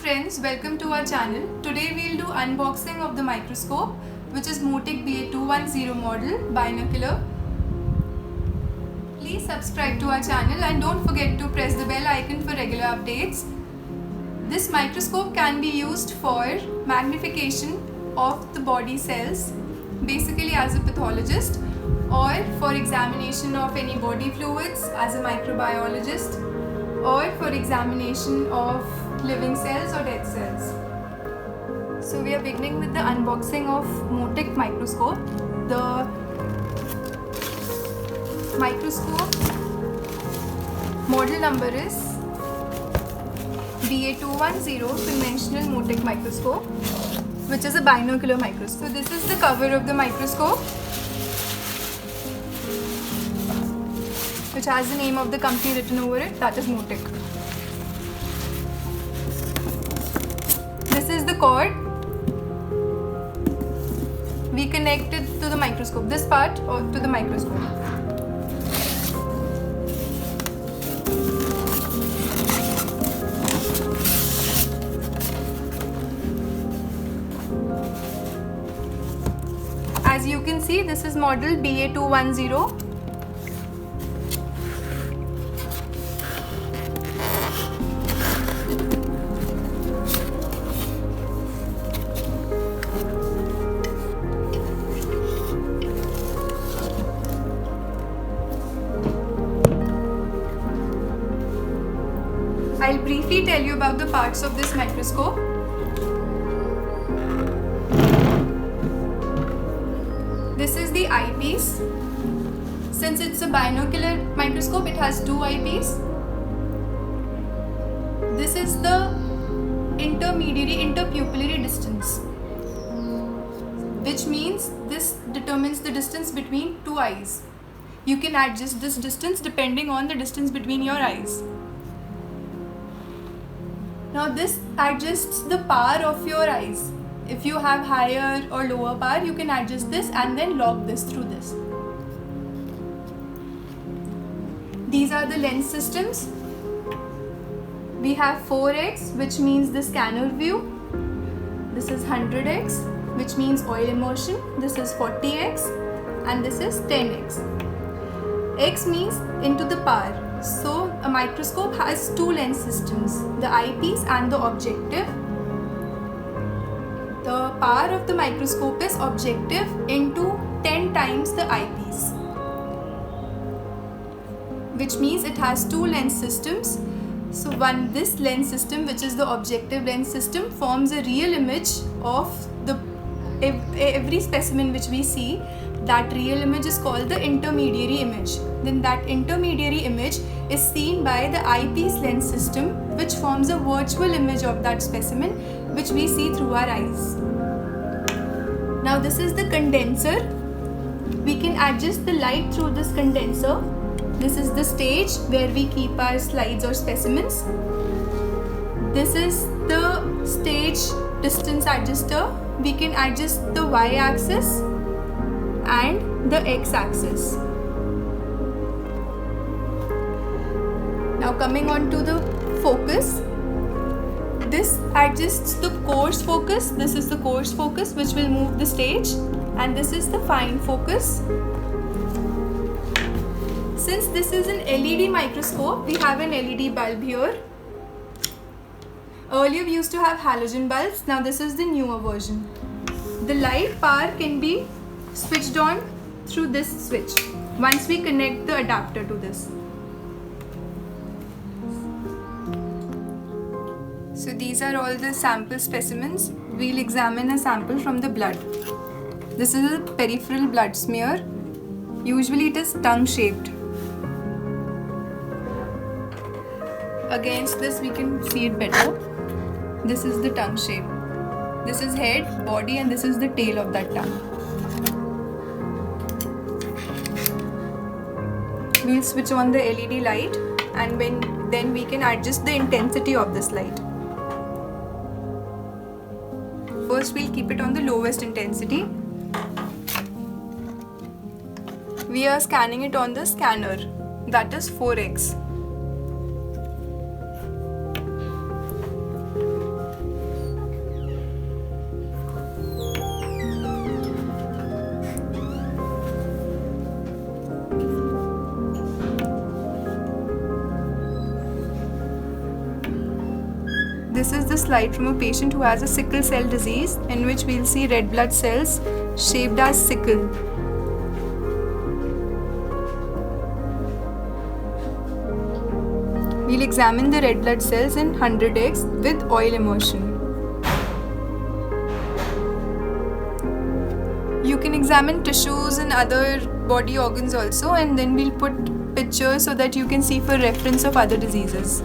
friends, welcome to our channel. Today we'll do unboxing of the microscope, which is Motic BA210 model binocular. Please subscribe to our channel and don't forget to press the bell icon for regular updates. This microscope can be used for magnification of the body cells, basically as a pathologist, or for examination of any body fluids as a microbiologist, or for examination of living cells or dead cells. So we are beginning with the unboxing of Motic microscope. The microscope model number is BA210 conventional Motic microscope, which is a binocular microscope. So this is the cover of the microscope, which has the name of the company written over it, that is Motic. This is the cord. We connect it to the microscope, this part or to the microscope. As you can see, this is model BA210. I'll briefly tell you about the parts of this microscope. This is the eyepiece. Since it's a binocular microscope, it has two eyepiece. This is the interpupillary distance, which means this determines the distance between two eyes. You can adjust this distance depending on the distance between your eyes. Now this adjusts the power of your eyes. If you have higher or lower power, you can adjust this and then lock this through this. These are the lens systems. We have 4x, which means the scanner view. This is 100x, which means oil immersion. This is 40x and this is 10x. X means into the power. So a microscope has two lens systems, the eyepiece and the objective. The power of the microscope is objective into 10 times the eyepiece, which means it has two lens systems. So this lens system, which is the objective lens system, forms a real image of every specimen which we see. That real image is called the intermediary image. Then that intermediary image is seen by the eyepiece lens system, which forms a virtual image of that specimen, which we see through our eyes. Now this is the condenser. We can adjust the light through this condenser. This is the stage where we keep our slides or specimens. This is the stage distance adjuster. We can adjust the y-axis and the x-axis. Now coming on to the focus. This adjusts the coarse focus. This is the coarse focus, which will move the stage, and this is the fine focus. Since this is an LED microscope, we have an LED bulb here. Earlier we used to have halogen bulbs. Now this is the newer version. The light power can be switched on through this switch once we connect the adapter to this. So these are all the sample specimens. We'll examine a sample from the blood. This is a peripheral blood smear. Usually it is tongue shaped. Against this we can see it better. This is the tongue shape. This is head, body, and this is the tail of that tongue. We'll switch on the LED light, and then we can adjust the intensity of this light. First we'll keep it on the lowest intensity. We are scanning it on the scanner, that is 4x. this is the slide from a patient who has a sickle cell disease, in which we'll see red blood cells shaped as sickle. We'll examine the red blood cells in 100x with oil immersion. You can examine tissues and other body organs also, and then we'll put pictures so that you can see for reference of other diseases.